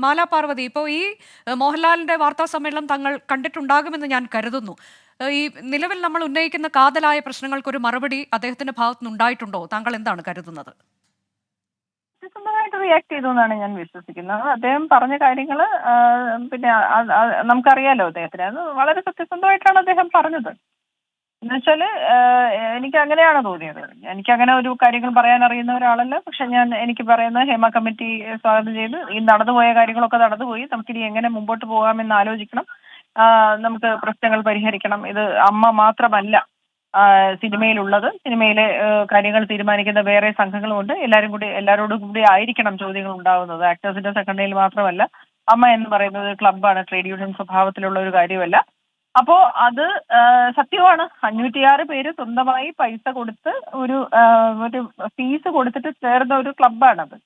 മാലാ പാർവതി, ഇപ്പോൾ ഈ മോഹൻലാലിന്റെ വാർത്താ സമ്മേളനം തങ്ങൾ കണ്ടിട്ടുണ്ടാകുമെന്ന് ഞാൻ കരുതുന്നു. ഈ നിലവിൽ നമ്മൾ ഉന്നയിക്കുന്ന കാതലായ പ്രശ്നങ്ങൾക്കൊരു മറുപടി അദ്ദേഹത്തിന്റെ ഭാഗത്തുനിന്ന് ഉണ്ടായിട്ടുണ്ടോ? താങ്കൾ എന്താണ് കരുതുന്നത്? സത്യസന്ധമായിട്ട് റിയാക്ട് ചെയ്തു എന്നാണ് ഞാൻ വിശ്വസിക്കുന്നത്. അദ്ദേഹം പറഞ്ഞ കാര്യങ്ങള് പിന്നെ നമുക്കറിയാലോ അദ്ദേഹത്തിന്. അത് വളരെ സത്യസന്ധമായിട്ടാണ് അദ്ദേഹം പറഞ്ഞത്. എന്നുവെച്ചാല് എനിക്ക് അങ്ങനെയാണ് തോന്നിയത്. എനിക്ക് അങ്ങനെ ഒരു കാര്യങ്ങൾ പറയാൻ അറിയുന്ന ഒരാളല്ല. പക്ഷെ എനിക്ക് പറയുന്നത് ഹേമ കമ്മിറ്റി സ്വാഗതം ചെയ്ത് ഈ നടന്നുപോയ കാര്യങ്ങളൊക്കെ നടന്നുപോയി. നമുക്കിനി എങ്ങനെ മുമ്പോട്ട് പോകാമെന്ന് ആലോചിക്കണം. നമുക്ക് പ്രശ്നങ്ങൾ പരിഹരിക്കണം. ഇത് അമ്മ മാത്രമല്ല സിനിമയിലുള്ളത്. സിനിമയിലെ കാര്യങ്ങൾ തീരുമാനിക്കുന്ന വേറെ സംഘങ്ങളുമുണ്ട്. എല്ലാവരോടും കൂടി ആയിരിക്കണം ചോദ്യങ്ങൾ ഉണ്ടാവുന്നത്. ആക്ടേഴ്സിന്റെ സംഘടനയിൽ മാത്രമല്ല. അമ്മ എന്ന് പറയുന്നത് ക്ലബ്ബാണ്, ട്രേഡ് യൂണിയൻ സ്വഭാവത്തിലുള്ള ഒരു കാര്യമല്ല. അപ്പോ അത് സത്യമാണ്. 506 പേര് സ്വന്തമായി പൈസ കൊടുത്ത് ഒരു ഫീസ് കൊടുത്തിട്ട് ചേർന്ന ഒരു ക്ലബ്ബാണത്.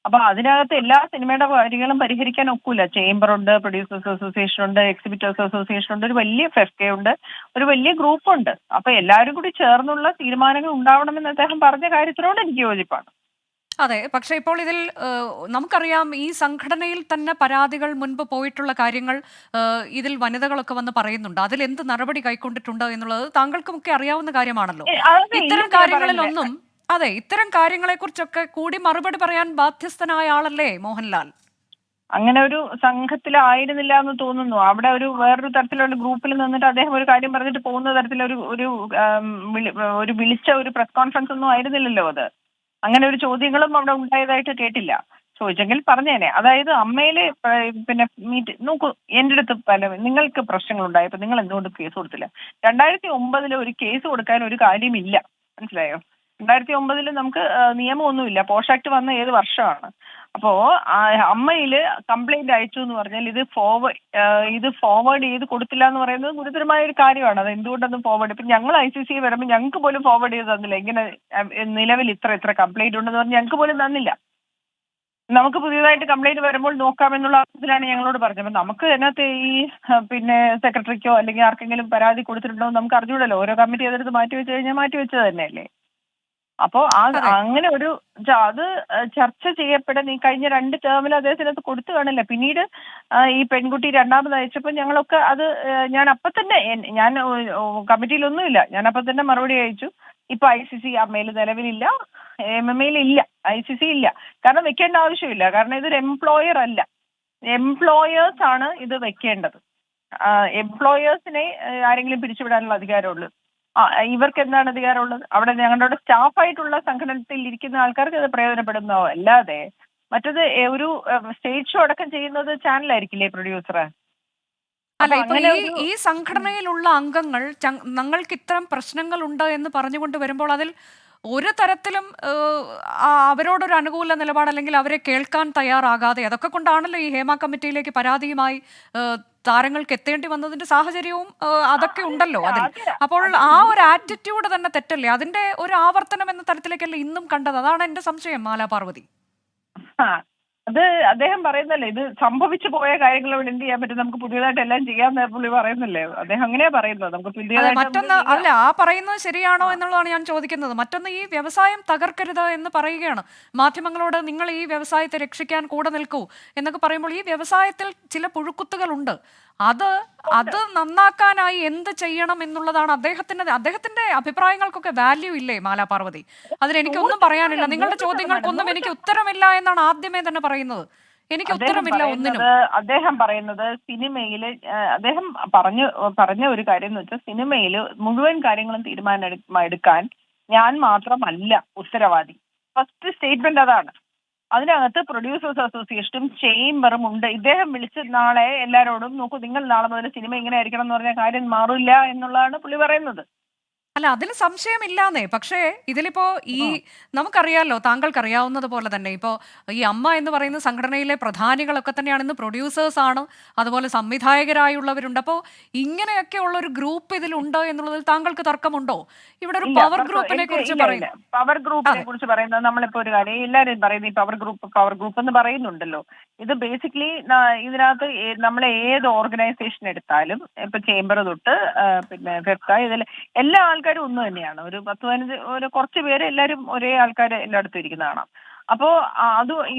അപ്പൊ അതിനകത്ത് എല്ലാ സിനിമയുടെ കാര്യങ്ങളും പരിഹരിക്കാൻ ഒക്കൂല. ചേംബറുണ്ട്, പ്രൊഡ്യൂസേഴ്സ് അസോസിയേഷൻ ഉണ്ട്, എക്സിബിറ്റേഴ്സ് അസോസിയേഷൻ ഉണ്ട്, ഒരു വലിയ ഫെഫ്കെ ഉണ്ട്, ഒരു വലിയ ഗ്രൂപ്പുണ്ട്. അപ്പൊ എല്ലാവരും കൂടി ചേർന്നുള്ള തീരുമാനങ്ങൾ ഉണ്ടാവണമെന്ന് അദ്ദേഹം പറഞ്ഞ കാര്യത്തിനോട് എനിക്ക് യോജിപ്പാണ്. അതെ, പക്ഷേ ഇപ്പോൾ ഇതിൽ നമുക്കറിയാം, ഈ സംഘടനയിൽ തന്നെ പരാതികൾ മുൻപ് പോയിട്ടുള്ള കാര്യങ്ങൾ ഇതിൽ വനിതകളൊക്കെ വന്ന് പറയുന്നുണ്ട്. അതിൽ എന്ത് നടപടി കൈക്കൊണ്ടിട്ടുണ്ട് എന്നുള്ളത് താങ്കൾക്കുമൊക്കെ അറിയാവുന്ന കാര്യമാണല്ലോ. അതൊക്കെ ഇത്തരം ഇല്ലെന്ന് ഞാൻ പറയുന്നില്ല. കാര്യങ്ങളിലൊന്നും അതെ, ഇത്തരം കാര്യങ്ങളെക്കുറിച്ചൊക്കെ കൂടി മറുപടി പറയാൻ ബാധ്യസ്ഥനായ ആളല്ലേ മോഹൻലാൽ? അങ്ങനെ ഒരു സംഘത്തിലായിരുന്നില്ല എന്ന് തോന്നുന്നു. അവിടെ വേറൊരു തരത്തിലുള്ള ഗ്രൂപ്പിൽ നിന്നിട്ട് അദ്ദേഹം ഒരു കാര്യം പറഞ്ഞിട്ട് പോകുന്ന തരത്തിലൊരു ഒരു ആം, വിളി- ഒരു വിളിച്ച ഒരു പ്രസ് കോൺഫറൻസ് ഒന്നും ആയിരുന്നില്ലല്ലോ അത്. അങ്ങനെ ഒരു ചോദ്യങ്ങളും അവിടെ ഉണ്ടായതായിട്ട് കേട്ടില്ല. ചോദിച്ചെങ്കിൽ പറഞ്ഞേനെ. അതായത് അമ്മയിലെ പിന്നെ നോക്കൂ, എന്റെ അടുത്ത് നിങ്ങൾക്ക് പ്രശ്നങ്ങൾ ഉണ്ടായപ്പോ നിങ്ങൾ എന്തുകൊണ്ട് കേസ് കൊടുത്തില്ല? 2009 ഒരു കേസ് കൊടുക്കാൻ ഒരു കാര്യമില്ല. മനസ്സിലായോ? 2009 നമുക്ക് നിയമമൊന്നുമില്ല. പോഷ് ആക്ട് വന്ന ഏത് വർഷമാണ്? അപ്പോ അമ്മയില് കംപ്ലൈന്റ് അയച്ചു എന്ന് പറഞ്ഞാൽ ഇത് ഫോർവേഡ് ചെയ്ത് കൊടുത്തില്ല എന്ന് പറയുന്നത് ഗുരുതരമായ ഒരു കാര്യമാണ്. അത് എന്തുകൊണ്ടൊന്നും ഫോർവേഡ്, ഇപ്പൊ ഞങ്ങൾ ICC വരുമ്പോൾ ഞങ്ങൾക്ക് പോലും ഫോർവേഡ് ചെയ്ത് തന്നില്ല. ഇങ്ങനെ നിലവിൽ ഇത്ര കംപ്ലൈന്റ് ഉണ്ടെന്ന് പറഞ്ഞ് ഞങ്ങൾക്ക് പോലും തന്നില്ല. നമുക്ക് പുതിയതായിട്ട് കംപ്ലൈന്റ് വരുമ്പോൾ നോക്കാമെന്നുള്ള അർത്ഥത്തിലാണ് ഞങ്ങളോട് പറഞ്ഞത്. അപ്പൊ നമുക്ക് അതിനകത്ത് ഈ പിന്നെ സെക്രട്ടറിക്കോ അല്ലെങ്കിൽ ആർക്കെങ്കിലും പരാതി കൊടുത്തിട്ടുണ്ടോ എന്ന് നമുക്ക് അറിഞ്ഞൂടല്ലോ. ഓരോ കമ്മിറ്റി അതെടുത്ത് മാറ്റി വെച്ച് കഴിഞ്ഞാൽ മാറ്റി വെച്ചത് തന്നെയല്ലേ. അപ്പോ അതെ. അങ്ങനെ അത് ചർച്ച ചെയ്യപ്പെടാൻ ഈ കഴിഞ്ഞ 2 ടേമിൽ അദ്ദേഹത്തിനകത്ത് കൊടുത്തു കാണില്ല. പിന്നീട് ഈ പെൺകുട്ടി രണ്ടാമത് അയച്ചപ്പോൾ ഞങ്ങളൊക്കെ അത് ഞാൻ അപ്പൊ തന്നെ ഞാൻ കമ്മിറ്റിയിലൊന്നുമില്ല. ഞാൻ അപ്പൊ തന്നെ മറുപടി അയച്ചു. ഇപ്പൊ ICC അമ്മയിൽ നിലവിലില്ല, MMA ഇല്ല, ICC ഇല്ല. കാരണം വെക്കേണ്ട ആവശ്യമില്ല. കാരണം ഇതൊരു എംപ്ലോയർ അല്ല, എംപ്ലോയേഴ്സ് ആണ് ഇത് വെക്കേണ്ടത്. എംപ്ലോയേഴ്സിനെ ആരെങ്കിലും പിരിച്ചുവിടാനുള്ള അധികാരമുള്ളൂ. ഇവർക്ക് എന്താണ് അധികാരമുള്ളത്? അവിടെ ഞങ്ങളുടെ സ്റ്റാഫായിട്ടുള്ള സംഘടനത്തിൽ ഇരിക്കുന്ന ആൾക്കാർക്ക് അത് പ്രയോജനപ്പെടുന്നോ അല്ലാതെ മറ്റത് ഒരു സ്റ്റേജ് ഷോ അടക്കം ചെയ്യുന്നത് ചാനലായിരിക്കില്ലേ പ്രൊഡ്യൂസർ? അല്ല, അപ്പൊ ഇപ്പൊ അങ്ങനെ ഈ സംഘടനയിലുള്ള അംഗങ്ങൾ ഞങ്ങൾക്ക് ഇത്തരം പ്രശ്നങ്ങളുണ്ട് എന്ന് പറഞ്ഞുകൊണ്ട് വരുമ്പോൾ അതിൽ ഒരു തരത്തിലും അവരോടൊരു അനുകൂല നിലപാട് അല്ലെങ്കിൽ അവരെ കേൾക്കാൻ തയ്യാറാകാതെ, അതൊക്കെ കൊണ്ടാണല്ലോ ഈ ഹേമ കമ്മിറ്റിയിലേക്ക് പരാതിയുമായി താരങ്ങൾക്ക് എത്തേണ്ടി വന്നതിന്റെ സാഹചര്യവും അതൊക്കെ ഉണ്ടല്ലോ അതിൽ. അപ്പോൾ ആ ഒരു ആറ്റിറ്റ്യൂഡ് തന്നെ തെറ്റല്ലേ? അതിന്റെ ഒരു ആവർത്തനം എന്ന തരത്തിലേക്കല്ലേ ഇന്നും കണ്ടത്? അതാണ് എന്റെ സംശയം, മാലാ പാർവതി. ആ, അത് അദ്ദേഹം പറയുന്നല്ലേ, ഇത് സംഭവിച്ചു പോയ കാര്യങ്ങളോട് എന്ത് ചെയ്യാൻ പറ്റും, നമുക്ക് പുതിയതായിട്ട് എല്ലാം ചെയ്യാന്ന് പുള്ളി പറയുന്നില്ലേ. അദ്ദേഹം അങ്ങനെയാ പറയുന്നത്. നമുക്ക് അതെ, പുതിയതായിട്ട് നമുക്ക് മറ്റൊന്ന് ചെയ്യാം. അല്ല, ആ പറയുന്നത് ശരിയാണോ എന്നുള്ളതാണ് ഞാൻ ചോദിക്കുന്നത്. മറ്റൊന്ന്, ഈ വ്യവസായം തകർക്കരുത് എന്ന് പറയുകയാണ് മാധ്യമങ്ങളോട്. നിങ്ങൾ ഈ വ്യവസായത്തെ രക്ഷിക്കാൻ കൂടെ നിൽക്കൂ എന്നൊക്കെ പറയുമ്പോൾ ഈ വ്യവസായത്തിൽ ചില പുഴുക്കുത്തുകളുണ്ട്. അത് അത് നന്നാക്കാനായി എന്ത് ചെയ്യണം എന്നുള്ളതാണ് അദ്ദേഹത്തിന്റെ അഭിപ്രായങ്ങൾക്കൊക്കെ വാല്യൂ ഇല്ലേ മാലാ പാർവതി? അതിലെനിക്കൊന്നും പറയാനില്ല. നിങ്ങളുടെ ചോദ്യങ്ങൾക്കൊന്നും എനിക്ക് ഉത്തരമില്ല എന്നാണ് ആദ്യമേ തന്നെ പറയുന്നത്. എനിക്ക് ഉത്തരമില്ല ഒന്നിനും. അദ്ദേഹം പറയുന്നത് സിനിമയിൽ അദ്ദേഹം പറഞ്ഞ ഒരു കാര്യം എന്ന് വെച്ചാൽ സിനിമയിൽ മുഴുവൻ കാര്യങ്ങളും തീരുമാനം എടുക്കാൻ ഞാൻ മാത്രമല്ല ഉത്തരവാദി. ഫസ്റ്റ് സ്റ്റേറ്റ്മെന്റ് അതാണ്. അതിനകത്ത് പ്രൊഡ്യൂസേഴ്സ് അസോസിയേഷനും ചേംബറും ഉണ്ട്. ഇദ്ദേഹം വിളിച്ച് നാളെ എല്ലാവരോടും നോക്കൂ, നിങ്ങൾ നാളെ മുതൽ സിനിമ ഇങ്ങനെ ആയിരിക്കണം എന്ന് പറഞ്ഞ കാര്യം മാറില്ല എന്നുള്ളതാണ് പുള്ളി പറയുന്നത്. അല്ല, അതിൽ സംശയമില്ലാന്നേ. പക്ഷേ ഇതിലിപ്പോ ഈ നമുക്കറിയാലോ, താങ്കൾക്കറിയാവുന്നത് പോലെ തന്നെ ഇപ്പോൾ ഈ അമ്മ എന്ന് പറയുന്ന സംഘടനയിലെ പ്രധാനികളൊക്കെ തന്നെയാണ് ഇന്ന് പ്രൊഡ്യൂസേഴ്സ് ആണ്, അതുപോലെ സംവിധായകരായുള്ളവരുണ്ട്. അപ്പോൾ ഇങ്ങനെയൊക്കെ ഉള്ള ഒരു ഗ്രൂപ്പ് ഇതിലുണ്ട് എന്നുള്ളതിൽ താങ്കൾക്ക് തർക്കമുണ്ടോ? ഇവിടെ ഒരു ഇല്ല, പവർ ഗ്രൂപ്പിനെ കുറിച്ച് ഇല്ല. പറയുന്നു. പവർ ഗ്രൂപ്പിനെ അതെ. കുറിച്ച് പറയുന്നത് നമ്മളിപ്പോ ഒരു കാര്യം എല്ലാവരും പറയുന്നത് ഈ പവർ ഗ്രൂപ്പ് എന്ന് പറയുന്നുണ്ടല്ലോ. ഇത് ബേസിക്കലി ഇതിനകത്ത് നമ്മളെ ഏത് ഓർഗനൈസേഷൻ എടുത്താലും ഇപ്പൊ ചേംബർ തൊട്ട് പിന്നെ ഫെഫ്ക, ഇതിൽ എല്ലാ ആൾക്കാരും ഒന്ന് തന്നെയാണ്. ഒരു 10-15 കുറച്ച് പേര് എല്ലാവരും ഒരേ ആൾക്കാർ എല്ലായിടത്തും ഇരിക്കുന്ന കാണാം. അപ്പോ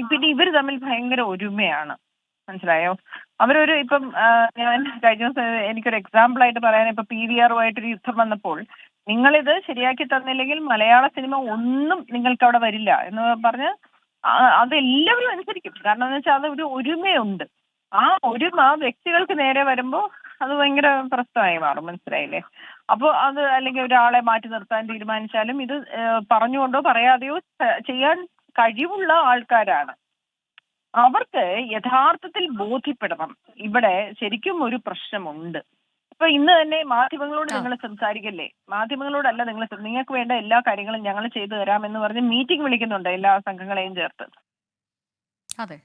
പിന്നെ ഇവർ തമ്മിൽ ഭയങ്കര ഒരുമയാണ്. മനസ്സിലായോ? അവരൊരു ഇപ്പം ഞാൻ കഴിഞ്ഞ ദിവസം എനിക്കൊരു എക്സാമ്പിൾ ആയിട്ട് പറയാൻ ഇപ്പൊ PVR-ഉമായിട്ടൊരു യുദ്ധം വന്നപ്പോൾ നിങ്ങളിത് ശരിയാക്കി തന്നില്ലെങ്കിൽ മലയാള സിനിമ ഒന്നും നിങ്ങൾക്ക് അവിടെ വരില്ല എന്ന് പറഞ്ഞ് അത് എല്ലാവരും അനുസരിക്കും. കാരണം എന്ന് വെച്ചാൽ അത് ഒരു ഒരുമയുണ്ട്. ആ ഒരുമ വ്യക്തികൾക്ക് നേരെ വരുമ്പോൾ അത് ഭയങ്കര പ്രശ്നമായി മാറും. മനസ്സിലായില്ലേ? അപ്പോൾ അത് അല്ലെങ്കിൽ ഒരാളെ മാറ്റി നിർത്താൻ തീരുമാനിച്ചാലും ഇത് പറഞ്ഞുകൊണ്ടോ പറയാതെയോ ചെയ്യാൻ കഴിവുള്ള ആൾക്കാരാണ്. അവർക്ക് യഥാർത്ഥത്തിൽ ബോധ്യപ്പെടണം ഇവിടെ ശരിക്കും ഒരു പ്രശ്നമുണ്ട്. ഇപ്പൊ ഇന്ന് തന്നെ മാധ്യമങ്ങളോട് ആ നിങ്ങൾ സംസാരിക്കല്ലേ, മാധ്യമങ്ങളോടല്ല നിങ്ങൾക്ക് വേണ്ട എല്ലാ കാര്യങ്ങളും ഞങ്ങൾ ചെയ്തു തരാമെന്ന് പറഞ്ഞ് മീറ്റിംഗ് വിളിക്കുന്നുണ്ട് എല്ലാ സംഘങ്ങളെയും ചേർത്ത്. അതെ